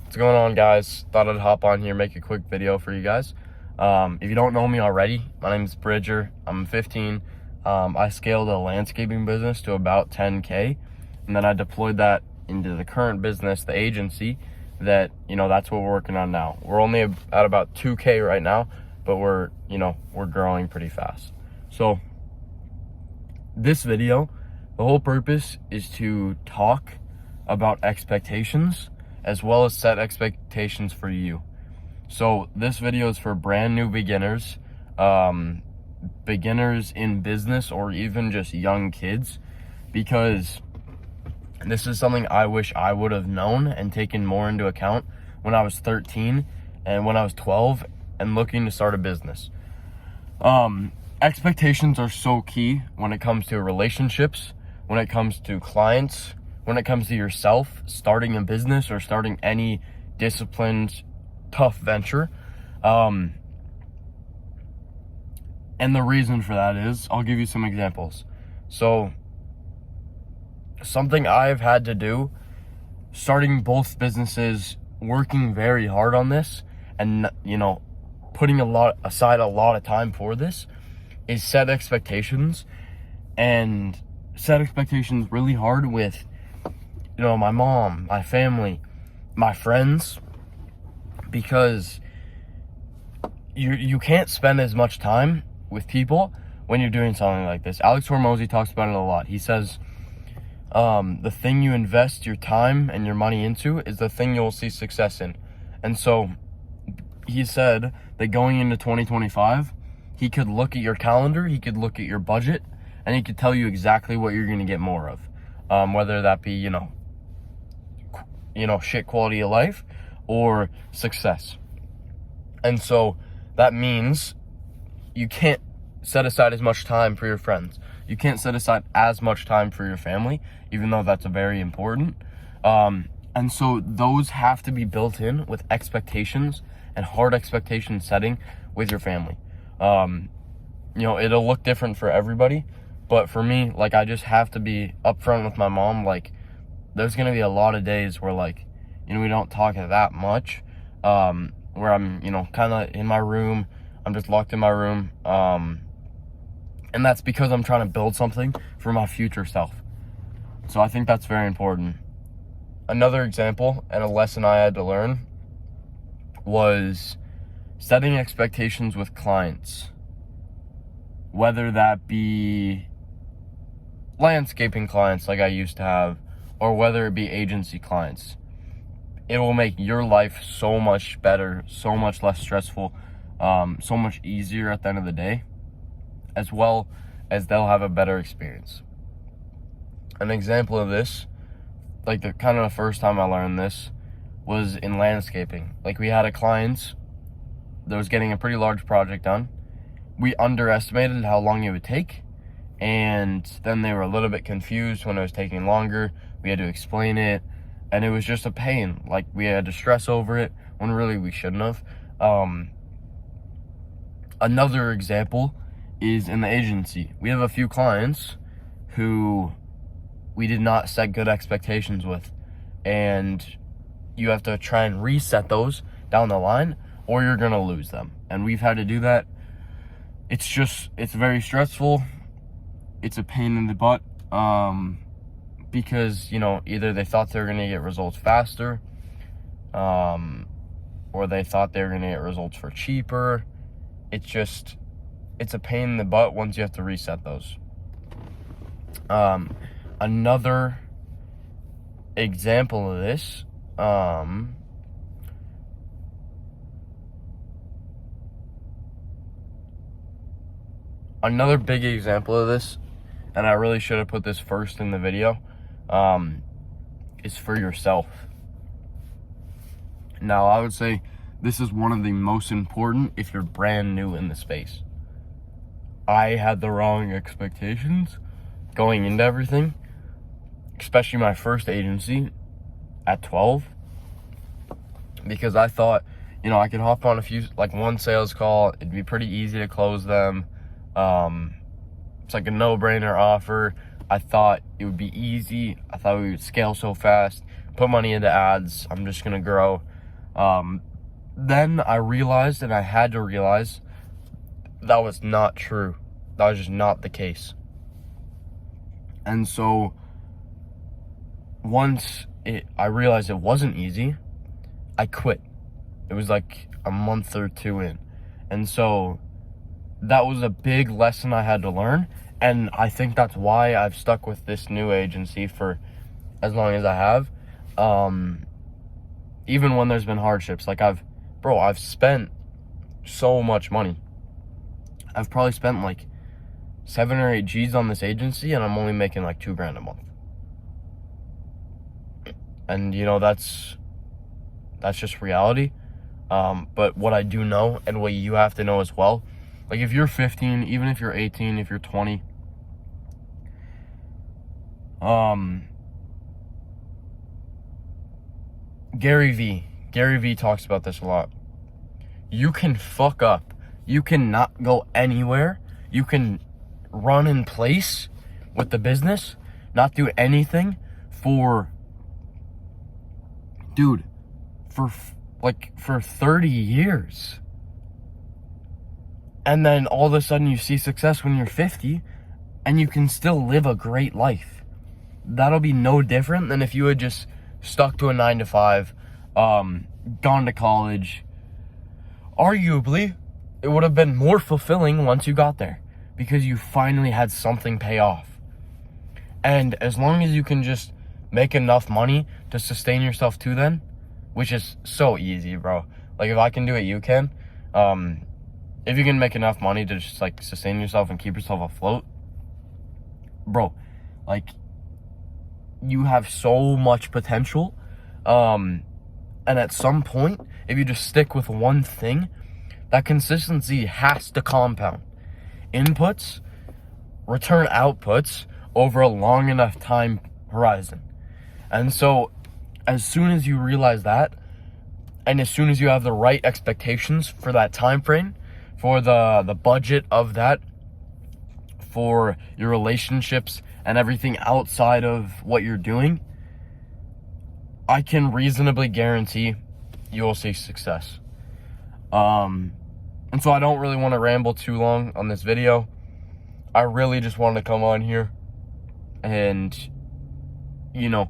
What's going on, guys? Thought I'd hop on here, make a quick video for you guys. If you don't know me already, my name is Bridger. I'm 15. I scaled a landscaping business to about 10K, and then I deployed that into the current business, the agency, that's what we're working on now. We're only at about 2K right now, but we're growing pretty fast. So this video, the whole purpose is to talk about expectations as well as set expectations for you. So this video is for brand new beginners, beginners in business, or even just young kids, because this is something I wish I would have known and taken more into account when I was 13 and when I was 12 and looking to start a business. Expectations are so key when it comes to relationships, when it comes to clients, when it comes to yourself, starting a business or starting any disciplined, tough venture. And the reason for that is, I'll give you some examples. So something I've had to do, starting both businesses, working very hard on this, and putting aside a lot of time for this, is set expectations, and set expectations really hard with my mom, my family, my friends, because you can't spend as much time with people when you're doing something like this. Alex Hormozi talks about it a lot. He says, the thing you invest your time and your money into is the thing you'll see success in. And so he said that going into 2025, he could look at your calendar, he could look at your budget, and he could tell you exactly what you're going to get more of. Whether that be, shit quality of life or success. And so that means you can't set aside as much time for your friends. You can't set aside as much time for your family, even though that's very important. And so those have to be built in with expectations and hard expectation setting with your family. It'll look different for everybody, but for me, I just have to be upfront with my mom. There's going to be a lot of days where, we don't talk that much, where I'm, kind of in my room. I'm just locked in my room. And that's because I'm trying to build something for my future self. So I think that's very important. Another example and a lesson I had to learn was setting expectations with clients, whether that be landscaping clients like I used to have, or whether it be agency clients. It will make your life so much better, so much less stressful, so much easier at the end of the day, as well as they'll have a better experience. An example of this, the first time I learned this, was in landscaping. We had a client that was getting a pretty large project done. We underestimated how long it would take, and then they were a little bit confused when it was taking longer. We had to explain it, and it was just a pain. We had to stress over it when really we shouldn't have. Another example is in the agency. We have a few clients who we did not set good expectations with, and you have to try and reset those down the line, or you're gonna lose them. And we've had to do that. It's very stressful. It's a pain in the butt, because either they thought they were gonna get results faster, or they thought they were gonna get results for cheaper. It's a pain in the butt once you have to reset those. Another example of this, another big example of this, and I really should have put this first in the video, is for yourself. Now, I would say this is one of the most important if you're brand new in the space. I had the wrong expectations going into everything, especially my first agency at 12, because I thought, I could hop on one sales call. It'd be pretty easy to close them. It's a no-brainer offer. I thought it would be easy. I thought we would scale so fast, put money into ads. I'm just going to grow. Then I realized, and I had to realize, that was not true. That was just not the case. And so once I realized it wasn't easy, I quit. It was like a month or two in. And so that was a big lesson I had to learn. And I think that's why I've stuck with this new agency for as long as I have. Even when there's been hardships, like I've spent so much money. I've probably spent like 7 or 8 G's on this agency, and I'm only making like $2,000 a month. And you know, that's just reality. But what I do know, and what you have to know as well, like if you're 15, even if you're 18, if you're 20, Gary Vee talks about this a lot. You can fuck up. You can not go anywhere. You can run in place with the business, not do anything for 30 years. And then all of a sudden you see success when you're 50 and you can still live a great life. That'll be no different than if you had just stuck to a 9 to 5, gone to college. Arguably, it would have been more fulfilling once you got there because you finally had something pay off. And as long as you can just make enough money to sustain yourself to then, which is so easy, bro. Like if I can do it, you can. If you can make enough money to just like sustain yourself and keep yourself afloat, bro, like you have so much potential. And at some point, if you just stick with one thing, that consistency has to compound. Inputs return outputs over a long enough time horizon. And so as soon as you realize that, and as soon as you have the right expectations for that time frame, for the budget of that, for your relationships and everything outside of what you're doing, I can reasonably guarantee you will see success. And so I don't really want to ramble too long on this video. I really just wanted to come on here and, you know,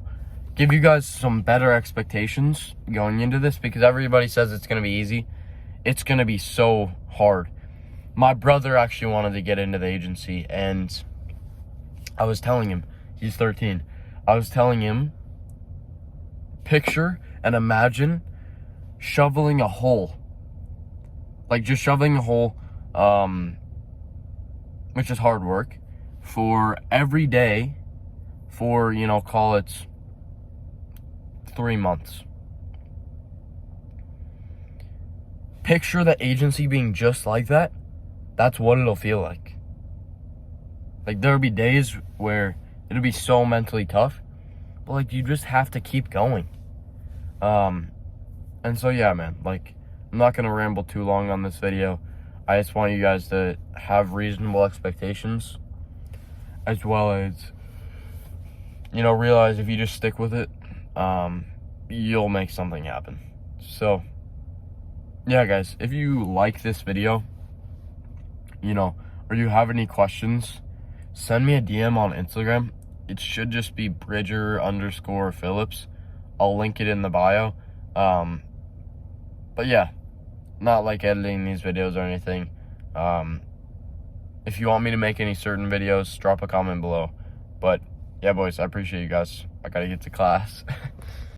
give you guys some better expectations going into this, because everybody says it's going to be easy. It's going to be so hard. My brother actually wanted to get into the agency, and I was telling him, he's 13. I was telling him, picture and imagine shoveling a hole. Like just shoveling a hole, which is hard work, for every day for, you know, call it 3 months. Picture the agency being just like that. That's what it'll feel like. Like there'll be days where it'll be so mentally tough, but like you just have to keep going. And so yeah, man, like I'm not gonna ramble too long on this video. I just want you guys to have reasonable expectations, as well as, you know, realize if you just stick with it, you'll make something happen. So yeah, guys, if you like this video, you know, or you have any questions, send me a DM on Instagram. It should just be Bridger_Phillips. I'll link it in the bio. But yeah, not like editing these videos or anything. If you want me to make any certain videos, drop a comment below. But yeah, boys, I appreciate you guys. I gotta get to class.